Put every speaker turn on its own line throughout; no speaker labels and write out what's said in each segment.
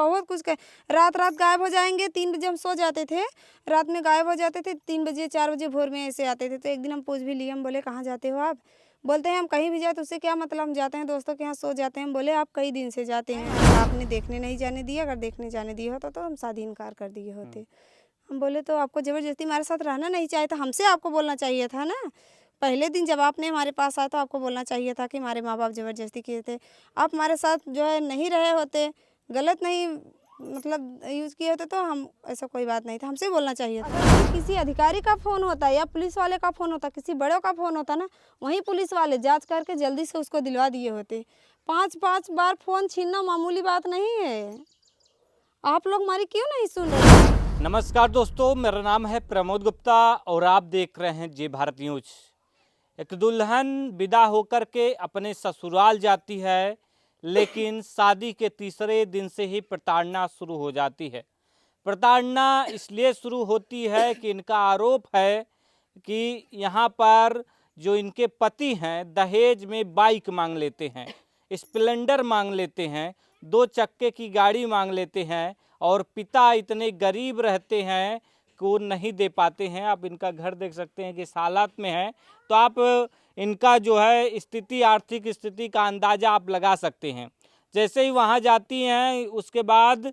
बहुत कुछ कह रात रात गायब हो जाएंगे। 3 बजे हम सो जाते थे, रात में गायब हो जाते थे। 3 बजे 4 बजे भोर में ऐसे आते थे। तो एक दिन हम पूछ भी लिए, हम बोले कहाँ जाते हो आप? बोलते हैं हम कहीं भी जाए तो उससे क्या मतलब, हम जाते हैं दोस्तों के यहाँ सो जाते हैं। हम बोले आप कई दिन से जाते हैं, आपने देखने नहीं जाने दिया, अगर देखने जाने दिया होता तो हम शादी इनकार कर दिए होते। हम बोले तो आपको ज़बरदस्ती हमारे साथ रहना नहीं चाहिए था, हमसे आपको बोलना चाहिए था ना। पहले दिन जब आपने हमारे पास आया तो आपको बोलना चाहिए था कि हमारे माँ-बाप ज़बरदस्ती किए थे। आप हमारे साथ जो है नहीं रहे होते, गलत नहीं मतलब यूज़ किए होते तो हम ऐसा कोई बात नहीं था, हमसे बोलना चाहिए था। अगर किसी अधिकारी का फ़ोन होता या पुलिस वाले का फ़ोन होता, किसी बड़ों का फ़ोन होता ना, वहीं पुलिस वाले जाँच करके जल्दी से उसको दिलवा दिए होते। 5-5 बार फ़ोन छीनना मामूली बात नहीं है। आप लोग हमारी क्यों नहीं सुन रहे?
नमस्कार दोस्तों, मेरा नाम है प्रमोद गुप्ता और आप देख रहे हैं जी भारत न्यूज। एक दुल्हन विदा होकर के अपने ससुराल जाती है, लेकिन शादी के तीसरे दिन से ही प्रताड़ना शुरू हो जाती है। प्रताड़ना इसलिए शुरू होती है कि इनका आरोप है कि यहाँ पर जो इनके पति हैं दहेज में बाइक मांग लेते हैं, स्प्लेंडर मांग लेते हैं, 2 चक्के की गाड़ी मांग लेते हैं और पिता इतने गरीब रहते हैं कि वो नहीं दे पाते हैं। आप इनका घर देख सकते हैं कि इस हालात में है, तो आप इनका जो है स्थिति, आर्थिक स्थिति का अंदाज़ा आप लगा सकते हैं। जैसे ही वहाँ जाती हैं उसके बाद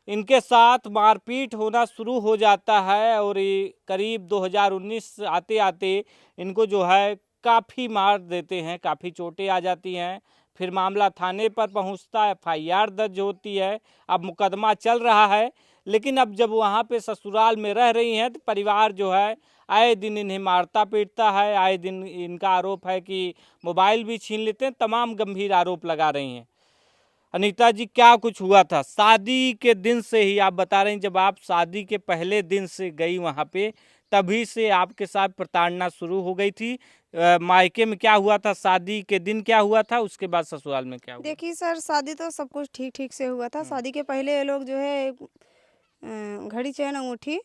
इनके साथ मारपीट होना शुरू हो जाता है और ये करीब 2019 आते आते इनको जो है काफ़ी मार देते हैं, काफ़ी चोटें आ जाती हैं। फिर मामला थाने पर पहुंचता है, FIR दर्ज होती है, अब मुकदमा चल रहा है। लेकिन अब जब वहाँ पे ससुराल में रह रही हैं तो परिवार जो है आए दिन इन्हें मारता पीटता है। आए दिन इनका आरोप है कि मोबाइल भी छीन लेते हैं। तमाम गंभीर आरोप लगा रही हैं। अनीता जी, क्या कुछ हुआ था शादी के दिन से ही? आप बता रहे हैं जब आप शादी के पहले दिन से गई वहाँ पे, तभी से आपके साथ प्रताड़ना शुरू हो गई थी। मायके में क्या हुआ था, शादी के दिन क्या हुआ था, उसके बाद ससुराल में क्या हुआ?
देखिए सर, शादी तो सब कुछ ठीक-ठीक से हुआ था। शादी के पहले ये लोग जो है घड़ी, चैन, अंगूठी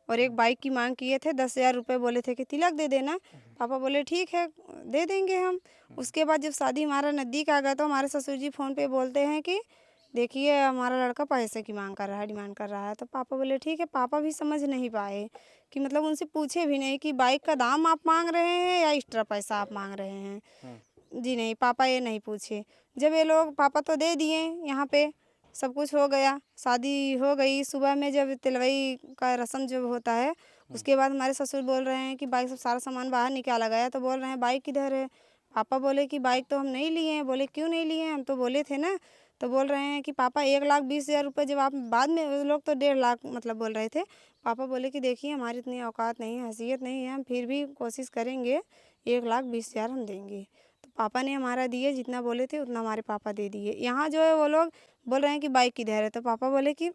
और एक बाइक की माँग किए थे। 10,000 रुपये बोले थे कि तिलक दे देना। पापा बोले ठीक है, दे देंगे हम। उसके बाद जब शादी हमारा नज़दीक आ गया तो हमारे ससुर जी फ़ोन पे बोलते हैं कि देखिए हमारा लड़का पैसे की माँग कर रहा है, डिमांड कर रहा है। तो पापा बोले ठीक है। पापा भी समझ नहीं पाए कि मतलब उनसे पूछे भी नहीं कि बाइक का दाम आप माँग रहे हैं या एक्स्ट्रा पैसा आप माँग रहे हैं। जी नहीं, पापा ये नहीं पूछे। जब ये लोग पापा तो दे दिए, यहाँ पे सब कुछ हो गया, शादी हो गई। सुबह में जब तिलवई का रस्म जब होता है, उसके बाद हमारे ससुर बोल रहे हैं कि बाइक से सारा सामान बाहर निकाला गया। तो बोल रहे हैं बाइक किधर है? पापा बोले कि बाइक तो हम नहीं लिए हैं। बोले क्यों नहीं लिए हैं? हम तो बोले थे ना। तो बोल रहे हैं कि पापा 1,20,000 रुपये जब आप बाद में, वो लोग तो 1.5 लाख मतलब बोल रहे थे। पापा बोले कि देखिए हमारी इतनी औकात नहीं है, हैसियत नहीं है, हम फिर भी कोशिश करेंगे, 1,20,000 हम देंगे। तो पापा ने हमारा दिए, जितना बोले थे उतना हमारे पापा दे दिए। यहाँ जो है वो लोग बोल रहे हैं कि बाइक किधर है? तो पापा बोले कि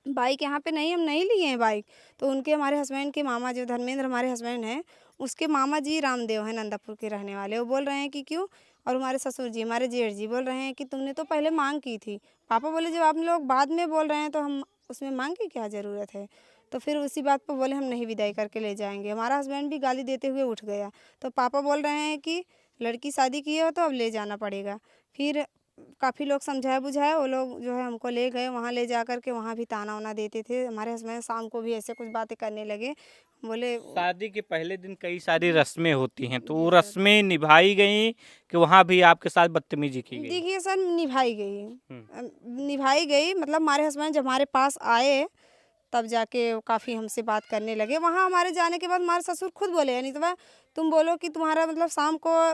बाइक यहाँ पे नहीं, हम नहीं लिए हैं बाइक। तो उनके, हमारे हस्बैंड के मामा जो धर्मेंद्र हमारे हस्बैंड हैं, उसके मामा जी रामदेव हैं, नंदापुर के रहने वाले। वो बोल रहे हैं कि क्यों? और हमारे ससुर जी, हमारे जेठ जी बोल रहे हैं कि तुमने तो पहले माँग की थी। पापा बोले जब आप लोग बाद में बोल रहे हैं तो हम उसमें माँग की क्या ज़रूरत है? तो फिर उसी बात पे बोले हम नहीं विदाई करके ले जाएँगे। हमारा हस्बैंड भी गाली देते हुए उठ गया। तो पापा बोल रहे हैं कि लड़की शादी की हो तो अब ले जाना पड़ेगा। फिर काफ़ी लोग समझाए बुझाए, वो लोग जो है हमको ले गए, वहाँ ले जा कर के वहाँ भी ताना-वाना देते थे। हमारे हस्बैंड शाम को भी ऐसे कुछ बातें करने लगे। बोले
शादी के पहले दिन कई सारी रस्में होती हैं, तो वो
जी सर।
रस्में निभाई गई कि वहाँ भी आपके साथ बदतमीजी की गई?
देखिए सर, निभाई गई।
हुँ।
निभाई गई मतलब हमारे हस्बैंड जब हमारे पास आए, तब जाके वो काफ़ी हमसे बात करने लगे। वहाँ हमारे जाने के बाद हमारे ससुर खुद बोले, "अनीतवा तुम बोलो कि तुम्हारा मतलब शाम को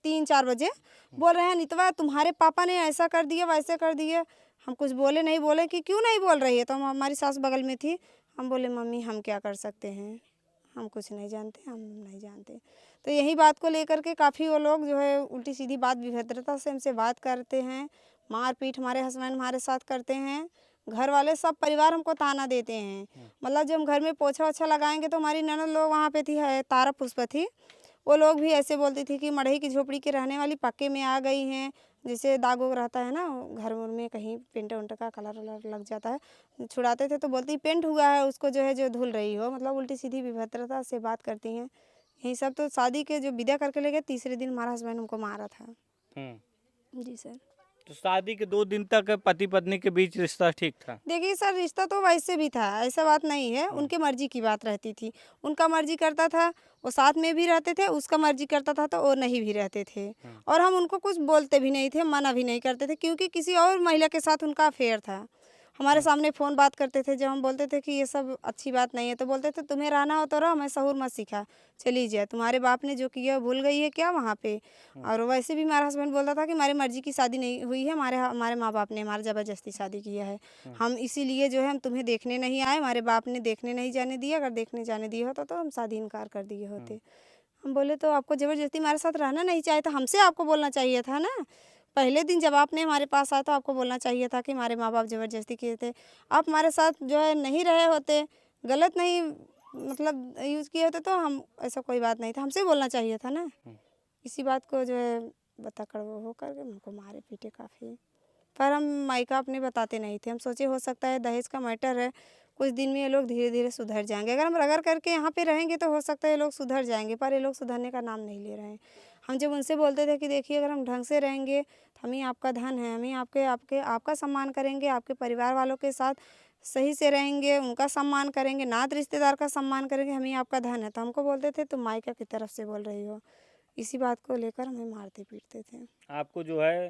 3-4 बजे बोल रहे हैं, "अनीतवा तुम्हारे पापा ने ऐसा कर दिया, वैसे कर दिया।" हम कुछ बोले नहीं, बोले कि क्यों नहीं बोल रही है? तो हम, हमारी सास बगल में थी। हम बोले मम्मी हम क्या कर सकते हैं? हम कुछ नहीं जानते, हम नहीं जानते। तो यही बात को लेकर के काफ़ी वो लोग जो है उल्टी-सीधी बात, विभद्रता से हमसे बात करते हैं। मार-पीट हमारे हस्बैंड हमारे साथ करते हैं। घर वाले सब परिवार हमको ताना देते हैं। मतलब जब हम घर में पोछा-वोछा लगाएँगे तो हमारी ननद लोग वहाँ पे थी, है तारा पुष्पा थी। वो लोग भी ऐसे बोलती थी कि मड़ई की झोपड़ी की रहने वाली पक्के में आ गई हैं। जैसे दाग-वोग रहता है ना घर-वर में, कहीं पेंट-वेंट का कलर-वलर लग जाता है, छुड़ाते थे तो बोलती पेंट हुआ है उसको जो है जो धुल रही हो। मतलब उल्टी-सीधी विभद्रता से बात करती हैं। यही सब। तो शादी के जो विदा करके ले गए तीसरे दिन हमारा हस्बैंड हमको मारा था।
हुँ।
जी सर।
तो शादी के 2 दिन तक पति पत्नी के बीच रिश्ता ठीक था।
देखिए सर, रिश्ता तो वैसे भी था, ऐसा बात नहीं है, उनके मर्जी की बात रहती थी। उनका मर्जी करता था, वो साथ में भी रहते थे, उसका मर्जी करता था तो वो नहीं भी रहते थे। और हम उनको कुछ बोलते भी नहीं थे, मना भी नहीं करते थे, क्योंकि किसी और महिला के साथ उनका अफेयर था। हमारे सामने फ़ोन बात करते थे, जब हम बोलते थे कि ये सब अच्छी बात नहीं है, तो बोलते थे तुम्हें रहना हो तो रहो, हमें सहूर मत सिखा, चली जाए, तुम्हारे बाप ने जो किया भूल गई है क्या वहाँ पे। और वैसे भी हमारा हस्बैंड बोलता था कि हमारी मर्जी की शादी नहीं हुई है, हमारे हमारे माँ बाप ने हमारी ज़बरदस्ती शादी किया है, हम इसीलिए जो है हम तुम्हें देखने नहीं आए, हमारे बाप ने देखने नहीं जाने दिया, अगर देखने जाने दिया होता तो हम शादी इनकार कर दिए होते। हम बोले तो आपको ज़बरदस्ती हमारे साथ रहना नहीं चाहिए था, हमसे आपको बोलना चाहिए था ना। पहले दिन जब आपने हमारे पास आया तो आपको बोलना चाहिए था कि हमारे माँ बाप ज़बरदस्ती किए थे। आप हमारे साथ जो है नहीं रहे होते, गलत नहीं मतलब यूज़ किए होते तो हम ऐसा कोई बात नहीं था, हमसे बोलना चाहिए था ना। इसी बात को जो है बता कर वो हो करके हमको मारे पीटे काफ़ी। पर हम मायका अपने बताते नहीं थे, हम सोचे हो सकता है दहेज का मैटर है, कुछ दिन में ये लोग धीरे धीरे सुधर जाएंगे, अगर हम रगड़ करके यहाँ पे रहेंगे तो हो सकता है ये लोग सुधर जाएंगे, पर ये लोग सुधरने का नाम नहीं ले रहे हैं। हम जब उनसे बोलते थे कि देखिए अगर हम ढंग से रहेंगे तो हम ही आपका धन है, हम ही आपके आपके आपका सम्मान करेंगे, आपके परिवार वालों के साथ सही से रहेंगे, उनका सम्मान करेंगे, नात रिश्तेदार का सम्मान करेंगे, हम ही आपका धन है, तो हमको बोलते थे तुम मायका की तरफ से बोल रही हो। इसी बात को लेकर हमें मारते पीटते थे।
आपको जो है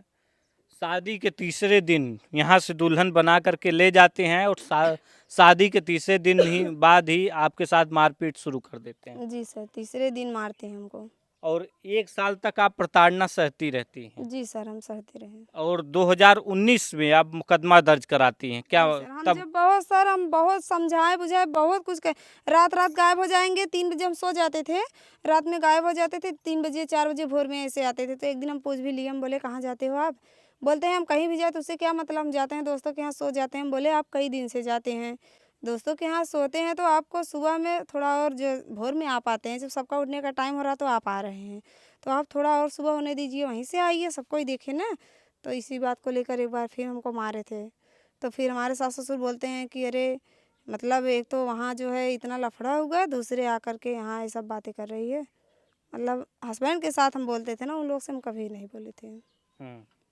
शादी के तीसरे दिन यहाँ से दुल्हन बना करके ले जाते हैं और शादी के तीसरे दिन ही बाद ही आपके साथ मारपीट शुरू कर देते हैं
जी सर, तीसरे दिन मारते हैं हमको।
और 1 साल तक आप प्रताड़ना सहती रहती हैं
जी सर, हम सहते रहे।
और 2019 में आप मुकदमा दर्ज कराती हैं क्या
जी सर, हम
तब?
जब बहुत सर हम बहुत समझाए बुझाए बहुत कुछ कहे, रात-रात गायब हो जाएँगे, 3 बजे हम सो जाते थे, रात में गायब हो जाते थे, 3 बजे 4 बजे भोर में ऐसे आते थे। तो एक दिन हम पूछ भी लिए, हम बोले कहाँ जाते हो आप? बोलते हैं हम कहीं भी जाए तो उससे क्या मतलब, हम जाते हैं दोस्तों के यहाँ सो जाते हैं। हम बोले आप कई दिन से जाते हैं, दोस्तों के यहाँ सोते हैं तो आपको सुबह में थोड़ा और जो भोर में आप आते हैं, जब सबका उठने का टाइम हो रहा तो आप आ रहे हैं, तो आप थोड़ा और सुबह होने दीजिए, वहीं से आइए, सब कोई देखे ना। तो इसी बात को लेकर एक बार फिर हमको मारे थे। तो फिर हमारे सास-ससुर बोलते हैं कि अरे मतलब एक तो वहाँ जो है इतना लफड़ा हुआ, दूसरे आकर के यहाँ ये सब बातें कर रही है। मतलब हस्बैंड के साथ हम बोलते थे ना, उन लोग से हम कभी नहीं बोले थे।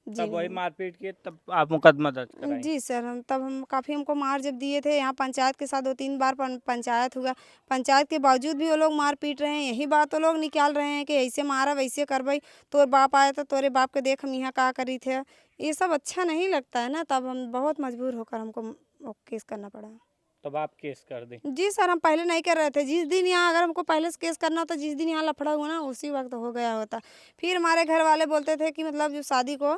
जी
तब वही
नहीं।
मारपीट किए तब आप मुकदमा दर्ज कराई?
जी सर, हम तब हम काफ़ी हमको मार जब दिए थे, यहाँ पंचायत के साथ 2-3 बार पंचायत हुआ। पंचायत के बावजूद भी वो लोग मार पीट रहे हैं, यही बात वो लोग निकाल रहे हैं कि ऐसे मारा वैसे करबई, तोर बाप आया तो तोरे बाप के देख हम यहाँ का करी थे। ये सब अच्छा नहीं लगता है ना, तब हम बहुत मजबूर होकर हमको वो केस करना पड़ा।
तब आप केस कर दें?
जी सर, हम पहले नहीं कर रहे थे। जिस दिन यहाँ अगर हमको पहले से केस करना होता, जिस दिन यहाँ लफड़ा हुआ ना, उसी वक़्त हो गया होता। फिर हमारे घर वाले बोलते थे कि मतलब जो शादी को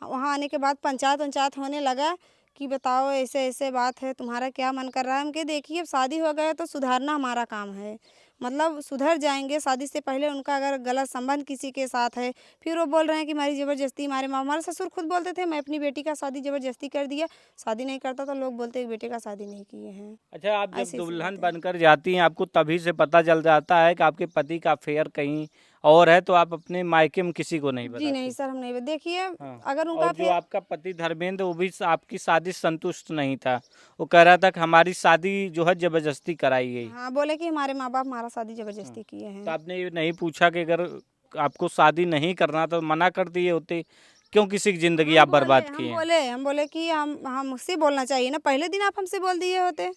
वहाँ आने के बाद पंचायत-वंचायत होने लगा कि बताओ ऐसे-ऐसे बात है, तुम्हारा क्या मन कर रहा है? हम कहे देखिए अब शादी हो गया है तो सुधारना हमारा काम है। मतलब सुधर जाएँगे, शादी से पहले उनका अगर गलत संबंध किसी के साथ है, फिर वो बोल रहे हैं कि हमारी ज़बरदस्ती हमारे माँ हमारे ससुर खुद बोलते थे, मैं अपनी बेटी का शादी ज़बरदस्ती कर दिया। शादी नहीं करता तो लोग बोलते हैं बेटे का शादी नहीं किए हैं।
अच्छा, आप जब
ऐसी-ऐसी
दुल्हन
बातें।
बनकर जाती हैं आपको तभी से पता चल जाता है कि आपके पति का अफेयर कहीं और है, तो आप अपने मायके में किसी को नहीं
जी नहीं
बताती?
सर, हम नहीं देखिए
हाँ।
अगर उनका
और जो
फिर
आपका पति धर्मेंद्र वो भी आपकी शादी से संतुष्ट नहीं था, वो कह रहा था कि हमारी शादी जो है जबरदस्ती कराई गई।
हाँ, बोले कि हमारे माँ-बाप हमारा शादी
हाँ।
ज़बरदस्ती किए
तो
हैं।
आपने ये नहीं पूछा कि अगर आपको शादी नहीं करना तो मना कर दिए होते, क्यों किसी की जिंदगी आप बर्बाद किए हैं?
हम बोले कि हम हमसे बोलना चाहिए ना, पहले दिन आप हमसे बोल दिए होते।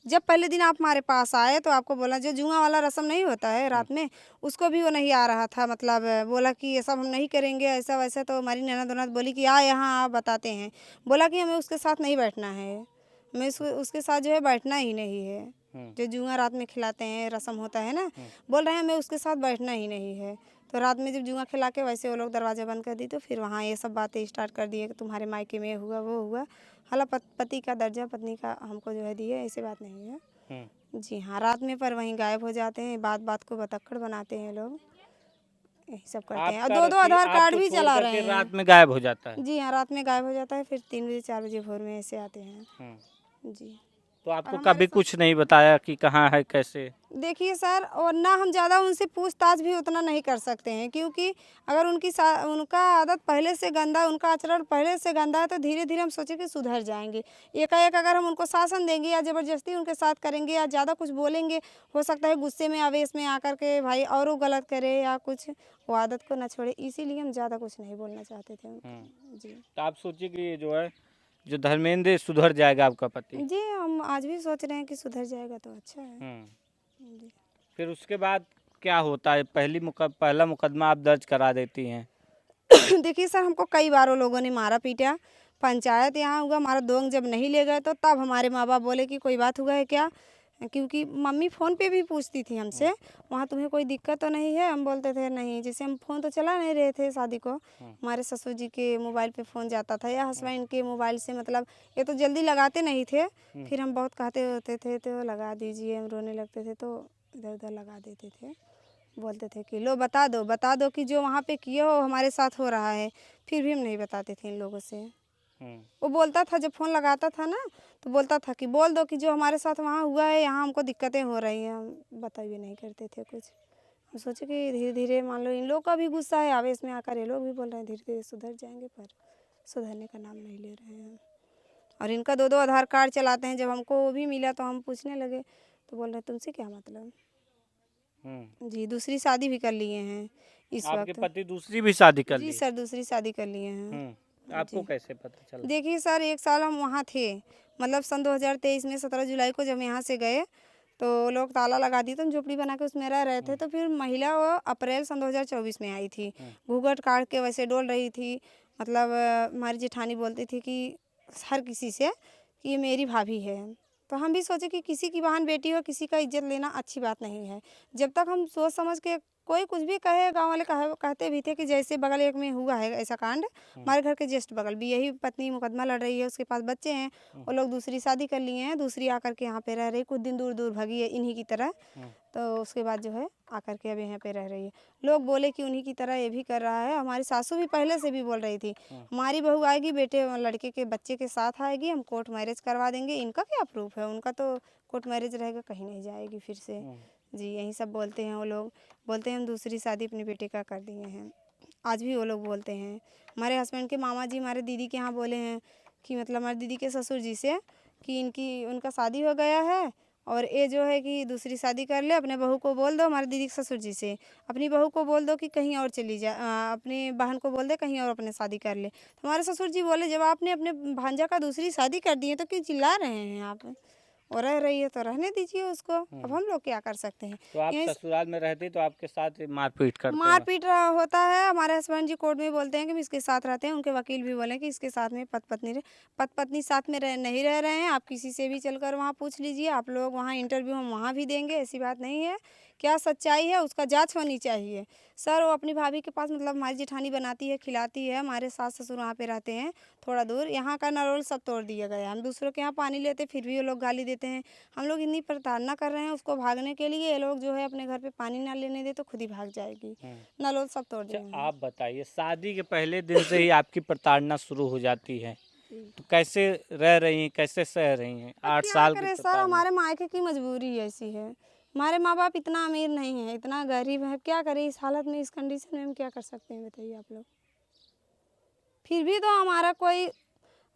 जब पहले दिन आप हमारे पास आए तो आपको बोला जो जुआ वाला रस्म नहीं होता है रात में, उसको भी वो नहीं आ रहा था, मतलब बोला कि ये सब हम नहीं करेंगे ऐसा-वैसा, तो हमारी ननद-वनद बोली कि आ यहाँ आ बताते हैं। बोला कि हमें उसके साथ नहीं बैठना है, हमें उसके साथ जो है बैठना ही नहीं है। जो जुआ रात में खिलाते हैं, रस्म होता है ना, बोल रहे हैं हमें उसके साथ बैठना ही नहीं है। तो रात में जब जुआ खिला के वैसे वो लोग दरवाज़ा बंद कर दी, तो फिर वहाँ ये सब बातें स्टार्ट कर दिए कि तुम्हारे मायके में ये हुआ, वो हुआ। हालाँ पति का दर्जा पत्नी का हमको जो है दिए, ऐसी बात नहीं है। जी हाँ, रात में पर वहीं गायब हो जाते हैं, बात-बात को बतक्कड़ बनाते हैं लोग, यही सब करते हैं और
आपका
2-2
रखी
आधार कार्ड
आपको
भी
छोड़
चला
करके
रहे
रात
हैं।
में गायब हो जाता है?
जी हाँ, रात में गायब हो जाता है, फिर 3 बजे 4 बजे भोर में ऐसे आते हैं। जी।
तो आपको
हमारे
कभी कुछ नहीं बताया कि कहाँ है कैसे?
देखिए सर, और ना हम ज़्यादा उनसे पूछताछ भी उतना नहीं कर सकते हैं, क्योंकि अगर उनका आदत पहले से गंदा, उनका आचरण पहले से गंदा है, तो धीरे धीरे हम सोचे कि सुधर जाएंगे। एकाएक अगर हम उनको शासन देंगे या ज़बरदस्ती उनके साथ करेंगे या ज़्यादा कुछ बोलेंगे, हो सकता है गुस्से में आवेश में आकर के भाई और वो गलत करे या कुछ, वो आदत को ना छोड़े, इसीलिए हम ज़्यादा कुछ नहीं बोलना चाहते थे जी।
तो आप सोचिए कि ये जो है, जो धर्मेंद्र है, सुधर जाएगा आपका पति।
जी, हम आज भी सोच रहे हैं कि सुधर जाएगा तो अच्छा है जी।
फिर उसके बाद क्या होता है? पहला मुकदमा आप दर्ज करा देती हैं।
देखिए सर, हमको कई बार वो लोगों ने मारा पीटा, पंचायत यहाँ हुआ, हमारा दोंग जब नहीं ले गए तो तब हमारे माँ बाप बोले कि कोई बात हुआ है क्या, क्योंकि मम्मी फ़ोन पे भी पूछती थी हमसे, वहाँ तुम्हें कोई दिक्कत तो नहीं है, हम बोलते थे नहीं, जैसे हम फ़ोन तो चला नहीं रहे थे शादी को, हमारे ससुर जी के मोबाइल पे फ़ोन जाता था या हस्बैंड के मोबाइल से, मतलब ये तो जल्दी लगाते नहीं थे, फिर हम बहुत कहते होते थे तो लगा दीजिए, हम रोने लगते थे तो इधर उधर लगा देते थे, बोलते थे कि लो बता दो कि जो वहाँ पे किए हो हमारे साथ हो रहा है, फिर भी हम नहीं बताते थे इन लोगों से। वो बोलता था, जब फ़ोन लगाता था ना, तो बोलता था कि बोल दो कि जो हमारे साथ वहाँ हुआ है, यहाँ हमको दिक्कतें हो रही हैं, हम बताइए नहीं करते थे कुछ। हम सोचे कि धीरे धीरे मान लो इन लोग का भी गुस्सा है, आवेश में आकर ये लोग भी बोल रहे हैं धीरे धीरे सुधर जाएंगे, पर सुधरने का नाम नहीं ले रहे हैं। और इनका दो दो आधार कार्ड चलाते हैं, जब हमको वो भी मिला तो हम पूछने लगे तो बोल रहे तुमसे क्या मतलब। जी, दूसरी शादी भी कर लिए हैं इस
आपके
वक्त।
पति दूसरी भी शादी कर
जी
ली?
सर, दूसरी शादी कर लिए हैं
आपको
जी।
कैसे पता चला?
देखिए सर, 1 साल हम वहाँ थे, मतलब सन 2023 में 17 जुलाई को जब यहाँ से गए, तो लोग ताला लगा दिए, तो हम झोपड़ी बना के उसमें रह रहे थे, तो फिर महिला वो अप्रैल सन 2024 में आई थी, घूंघट काट के वैसे डोल रही थी, मतलब हमारी जेठानी बोलती थी कि हर किसी से कि ये मेरी भाभी है। तो हम भी सोचे कि किसी की बहन बेटी हो, किसी का इज्जत लेना अच्छी बात नहीं है। जब तक हम सोच समझ के कोई कुछ भी कहे, गाँव वाले कहते भी थे कि जैसे बगल एक में हुआ है ऐसा कांड, हमारे घर के जस्ट बगल भी यही पत्नी मुकदमा लड़ रही है, उसके पास बच्चे हैं, वो लोग दूसरी शादी कर लिए हैं, दूसरी आकर के यहाँ पे रह रही, कुछ दिन दूर दूर भगी है इन्हीं की तरह, तो उसके बाद जो है आकर के अब यहाँ पे रह रही है। लोग बोले कि उन्हीं की तरह ये भी कर रहा है, हमारी सासू भी पहले से भी बोल रही थी, हमारी बहू आएगी बेटे लड़के के बच्चे के साथ आएगी, हम कोर्ट मैरिज करवा देंगे, इनका क्या प्रूफ है, उनका तो कोर्ट मैरिज रहेगा, कहीं नहीं जाएगी फिर से। जी, यही सब बोलते हैं वो लोग, बोलते हैं हम दूसरी शादी अपने बेटे का कर दिए हैं, आज भी वो लोग बोलते हैं। हमारे हस्बैंड के मामा जी हमारे दीदी के यहाँ बोले हैं कि मतलब हमारी दीदी के ससुर जी से कि उनका शादी हो गया है और ये जो है कि दूसरी शादी कर ले, अपने बहू को बोल दो, हमारे दीदी के ससुर जी से अपनी बहू को बोल दो कि कहीं और चली जा, अपनी बहन को बोल दे कहीं और अपने शादी कर ले। तो हमारे ससुर जी बोले जब आपने अपने भांजा का दूसरी शादी कर दी है तो क्यों चिल्ला रहे हैं आप, और रह रही है तो रहने दीजिए उसको, अब हम लोग क्या कर सकते हैं।
तो आप
यही
ससुराल में रहते तो आपके साथ मारपीट करते हैं?
मारपीट होता है, हमारे हस्बैंड जी कोर्ट में बोलते हैं कि हम इसके साथ रहते हैं, उनके वकील भी बोले कि इसके साथ में पति पत्नी साथ में नहीं रह रहे हैं, आप किसी से भी चलकर वहाँ पूछ लीजिए, आप लोग वहाँ इंटरव्यू हम वहाँ भी देंगे, ऐसी बात नहीं है, क्या सच्चाई है उसका जांच होनी चाहिए। सर वो अपनी भाभी के पास मतलब हमारी जेठानी बनाती है, खिलाती है, हमारे सास ससुर वहाँ पे रहते हैं थोड़ा दूर, यहाँ का नल सब तोड़ दिया गया है, हम दूसरों के यहाँ पानी लेते फिर भी वो लोग गाली देते हैं, हम लोग इतनी प्रताड़ना कर रहे हैं उसको भागने के लिए, ये लोग जो है अपने घर पे पानी ना लेने दे तो खुद ही भाग जाएगी, नल सब तोड़ दिए
अच्छा,
हैं।
आप बताइए, शादी के पहले दिन से ही आपकी प्रताड़ना शुरू हो जाती है, तो कैसे रह रही हैं, कैसे सह रही हैं?
अब
8
क्या
साल की
करें सर,
प्रताड़ना।
हमारे मायके की मजबूरी ऐसी है, हमारे माँ बाप इतना अमीर नहीं है, इतना गरीब है, क्या करें इस हालत में, इस कंडीशन में हम क्या कर सकते हैं बताइए आप लोग। फिर भी तो हमारा कोई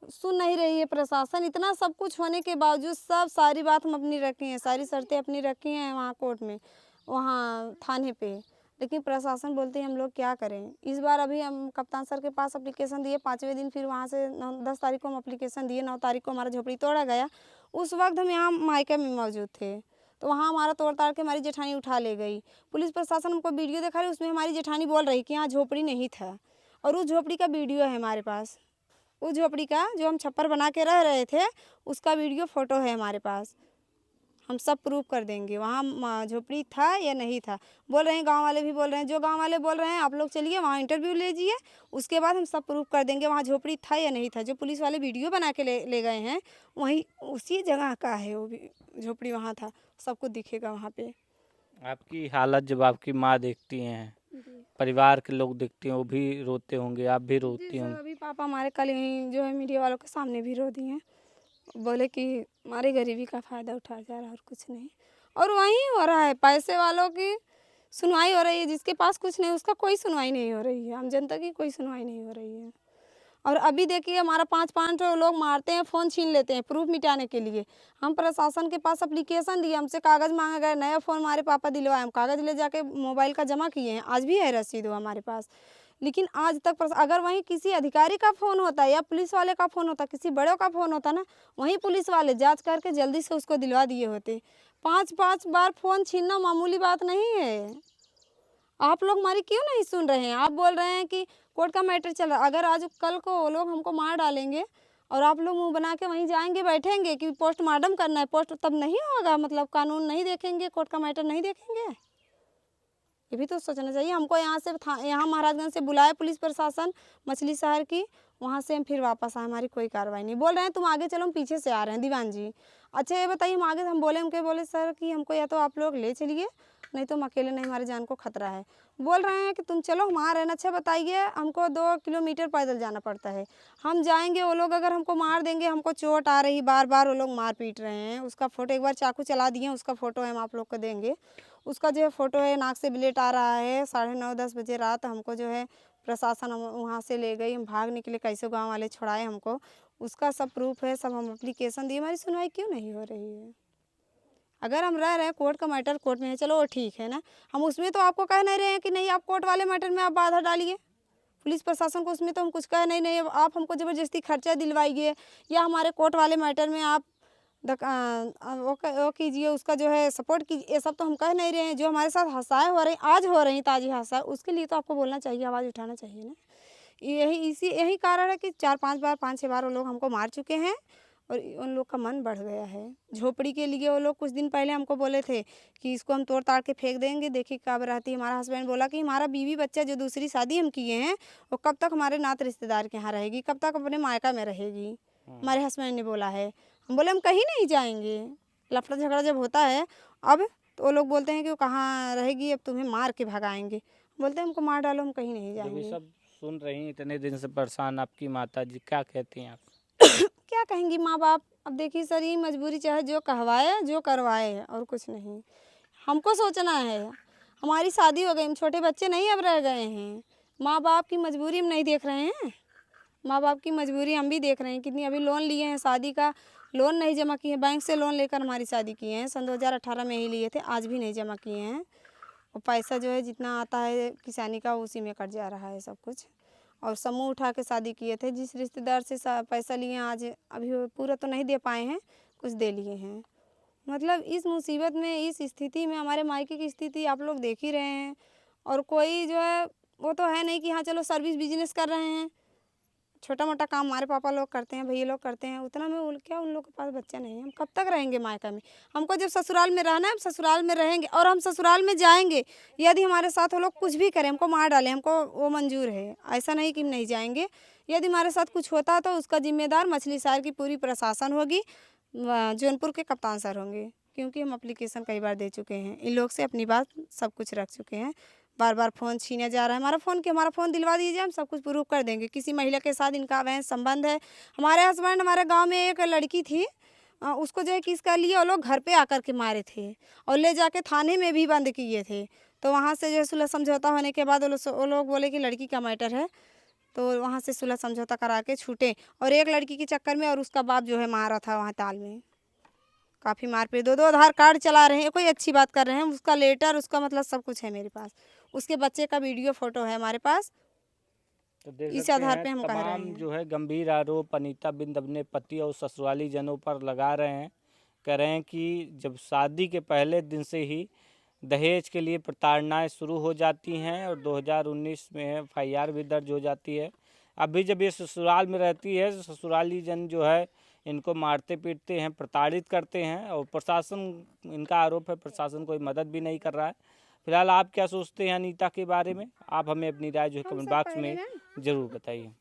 सुन नहीं रही है प्रशासन, इतना सब कुछ होने के बावजूद सब सारी बात हम अपनी रखी हैं, सारी शर्तें अपनी रखी हैं वहाँ कोर्ट में, वहाँ थाने पे, लेकिन प्रशासन बोलते हैं हम लोग क्या करें। इस बार अभी हम कप्तान सर के पास एप्लीकेशन दिए, 5वें दिन फिर वहाँ से 10 तारीख को हम एप्लीकेशन दिए, 9 तारीख को हमारा झोपड़ी तोड़ा गया, उस वक्त हम यहाँ मायके में मौजूद थे, तो वहाँ हमारा तोड़ ताड़ के हमारी जेठानी उठा ले गई। पुलिस प्रशासन हमको वीडियो दिखा रही, उसमें हमारी जेठानी बोल रही कि यहाँ झोपड़ी नहीं था, और उस झोपड़ी का वीडियो है हमारे पास, उस झोपड़ी का जो हम छप्पर बना के रह रहे थे उसका वीडियो फ़ोटो है हमारे पास, हम सब प्रूफ कर देंगे वहाँ झोपड़ी था या नहीं था। बोल रहे हैं गांव वाले भी बोल रहे हैं, जो गांव वाले बोल रहे हैं आप लोग चलिए वहाँ इंटरव्यू लीजिए, उसके बाद हम सब प्रूफ कर देंगे वहाँ झोपड़ी था या नहीं था। जो पुलिस वाले वीडियो बना के ले गए हैं वहीं उसी जगह का है वो भी, झोपड़ी वहाँ था, सब कुछ दिखेगा वहाँ पे।
आपकी हालत जब आपकी माँ देखती हैं, परिवार के लोग देखते हैं, वो भी रोते होंगे, आप भी रोती
जी सर,
होंगी।
अभी पापा हमारे कल यहीं जो है मीडिया वालों के सामने भी रो दिए हैं, बोले कि हमारी गरीबी का फ़ायदा उठा जा रहा है और कुछ नहीं। और वहीं हो रहा है, पैसे वालों की सुनवाई हो रही है, जिसके पास कुछ नहीं उसका कोई सुनवाई नहीं हो रही है, आम जनता की कोई सुनवाई नहीं हो रही है। और अभी देखिए हमारा 5-5 लोग मारते हैं, फ़ोन छीन लेते हैं प्रूफ मिटाने के लिए। हम प्रशासन के पास एप्लीकेशन दिए, हमसे कागज़ माँगा गया, नया फ़ोन हमारे पापा दिलवाए, हम कागज़ ले जाके मोबाइल का जमा किए हैं, आज भी है रसीद वो हमारे पास। लेकिन आज तक अगर वहीं किसी अधिकारी का फ़ोन होता या पुलिस वाले का फ़ोन होता, किसी बड़ों का फ़ोन होता ना, वहीं पुलिस वाले जाँच करके जल्दी से उसको दिलवा दिए होते। 5-5 बार फ़ोन छीनना मामूली बात नहीं है। आप लोग हमारी क्यों नहीं सुन रहे हैं? आप बोल रहे हैं कि कोर्ट का मैटर चल रहा है। अगर आज कल को वो लोग हमको मार डालेंगे और आप लोग मुँह बना के वहीं जाएँगे बैठेंगे कि पोस्टमार्टम करना है, पोस्ट तब नहीं होगा, मतलब कानून नहीं देखेंगे, कोर्ट का मैटर नहीं देखेंगे? ये भी तो सोचना चाहिए। हमको यहाँ से यहाँ महाराजगंज से बुलाए पुलिस प्रशासन मछली शहर की, वहाँ से हम फिर वापस आए, हमारी कोई कार्रवाई नहीं। बोल रहे हैं तुम आगे चलो, हम पीछे से आ रहे हैं दीवान जी। अच्छा ये बताइए हम आगे, हम बोले सर कि हमको या तो आप लोग ले चलिए, नहीं तो हम अकेले नहीं, हमारी जान को खतरा है। बोल रहे हैं कि तुम चलो हम आ रहे हैं ना। अच्छा बताइए, हमको 2 किलोमीटर पैदल जाना पड़ता है, हम जाएंगे, वो लोग अगर हमको मार देंगे, हमको चोट आ रही, बार बार वो लोग मार पीट रहे हैं। उसका फ़ोटो एक बार चाकू चला दिए, उसका फ़ोटो हम आप लोग को देंगे। उसका जो है फ़ोटो है, नाक से ब्लड आ रहा है। 9:30-10 बजे रात हमको जो है प्रशासन वहाँ से ले गई, हम भाग निकले, कैसे गांव वाले छुड़ाए हमको। उसका सब प्रूफ है, सब हम एप्लीकेशन दिए, हमारी सुनवाई क्यों नहीं हो रही है? अगर हम रह रहे हैं कोर्ट का मैटर कोर्ट में है, चलो वो ठीक है ना, हम उसमें तो आपको कह नहीं रहे हैं कि नहीं आप कोर्ट वाले मैटर में आप बाधा डालिए। पुलिस प्रशासन को उसमें तो हम कुछ कह नहीं अब आप हमको ज़बरदस्ती खर्चा दिलवाइए या हमारे कोर्ट वाले मैटर में आप वो कीजिए, उसका जो है सपोर्ट कीजिए, ये सब तो हम कह नहीं रहे हैं। जो हमारे साथ हादसाएँ हो रही, आज हो रही ताज़ी हादसा, उसके लिए तो आपको बोलना चाहिए, आवाज़ उठाना चाहिए ना। यही कारण है कि 4-5 बार 5-6 बार वो लोग हमको मार चुके हैं और उन लोग का मन बढ़ गया है। झोपड़ी के लिए वो लोग कुछ दिन पहले हमको बोले थे कि इसको हम तोड़ ताड़ के फेंक देंगे, देखिए कब रहती है। हमारा हस्बैंड बोला कि हमारा बीवी बच्चा जो दूसरी शादी हम किए हैं, वो कब तक हमारे नात रिश्तेदार के यहाँ रहेगी, कब तक अपने मायका में रहेगी, हमारे हस्बैंड ने बोला है। हम बोले हम कहीं नहीं जाएंगे। लफड़ा झगड़ा जब होता है अब, तो वो लोग बोलते हैं कि वो कहाँ रहेगी, अब तुम्हें मार के भगाएंगे। बोलते हैं हमको मार डालो, हम कहीं नहीं
जब ये
जाएंगे।
सब सुन रही हैं, इतने दिन से परेशान आपकी माता जी, क्या कहती हैं आप?
क्या कहेंगी माँ बाप? अब देखिए सर, ये मजबूरी, चाहे जो कहवाए जो करवाए, और कुछ नहीं। हमको सोचना है, हमारी शादी हो गई, हम छोटे बच्चे नहीं अब रह गए हैं। माँ बाप की मजबूरी हम नहीं देख रहे हैं, माँ बाप की मजबूरी हम भी देख रहे हैं। कितनी अभी लोन लिए हैं, शादी का लोन नहीं जमा किए हैं, बैंक से लोन लेकर हमारी शादी किए हैं, सन 2018 में ही लिए थे, आज भी नहीं जमा किए हैं। और पैसा जो है जितना आता है किसानी का, उसी में कट जा रहा है सब कुछ। और समूह उठा के शादी किए थे, जिस रिश्तेदार से पैसा लिए हैं, आज अभी वो पूरा तो नहीं दे पाए हैं, कुछ दे लिए हैं। मतलब इस मुसीबत में, इस स्थिति में, हमारे मायके की स्थिति आप लोग देख ही रहे हैं। और कोई जो है वो तो है नहीं कि हाँ चलो सर्विस बिजनेस कर रहे हैं, छोटा मोटा काम हमारे पापा लोग करते हैं, भैया लोग करते हैं, उतना में क्या उन लोग के पास बच्चा नहीं है? हम कब तक रहेंगे मायका में? हमको जब ससुराल में रहना है, हम ससुराल में रहेंगे और हम ससुराल में जाएंगे। यदि हमारे साथ वो लोग कुछ भी करें, हमको मार डालें, हमको वो मंजूर है, ऐसा नहीं कि हम नहीं जाएंगे। यदि हमारे साथ कुछ होता है तो उसका जिम्मेदार मछली शहर की पूरी प्रशासन होगी, जौनपुर के कप्तान सर होंगे, क्योंकि हम एप्लीकेशन कई बार दे चुके हैं, इन लोग से अपनी बात सब कुछ रख चुके हैं। बार बार फ़ोन छीना जा रहा है हमारा फ़ोन दिलवा दीजिए, हम सब कुछ प्रूफ कर देंगे। किसी महिला के साथ इनका अवैध संबंध है। हमारे हस्बैंड, हमारे गांव में एक लड़की थी, उसको जो है किस कर लिए वो लोग, घर पे आकर के मारे थे और ले जाके थाने में भी बंद किए थे। तो वहाँ से जो है सुलह समझौता होने के बाद वो लोग बोले कि लड़की का मैटर है, तो वहाँ से सुलह समझौता करा के छूटे। और एक लड़की के चक्कर में और उसका बाप जो है मारा था वहाँ ताल में, काफ़ी मारपीट, 2-2 आधार कार्ड चला रहे हैं, कोई अच्छी बात कर रहे हैं। उसका लेटर, उसका मतलब सब कुछ है मेरे पास, उसके बच्चे का वीडियो फ़ोटो है हमारे पास।
तो देख
इस
सकते
आधार
हैं
पे हम कह रहे
तमाम
हैं।
जो है गंभीर आरोप अनीता बिंद अपने पति और ससुराली जनों पर लगा रहे हैं। कह रहे हैं कि जब शादी के पहले दिन से ही दहेज के लिए प्रताड़नाएं शुरू हो जाती हैं और 2019 में एफआईआर भी दर्ज हो जाती है। अभी जब ये ससुराल में रहती है, ससुराली जन जो है इनको मारते पीटते हैं, प्रताड़ित करते हैं और प्रशासन, इनका आरोप है प्रशासन कोई मदद भी नहीं कर रहा है। फिलहाल आप क्या सोचते हैं अनीता के बारे में? आप हमें अपनी राय जो है
हम
कमेंट
सब
बॉक्स
पहले
में
ना
ज़रूर बताइए।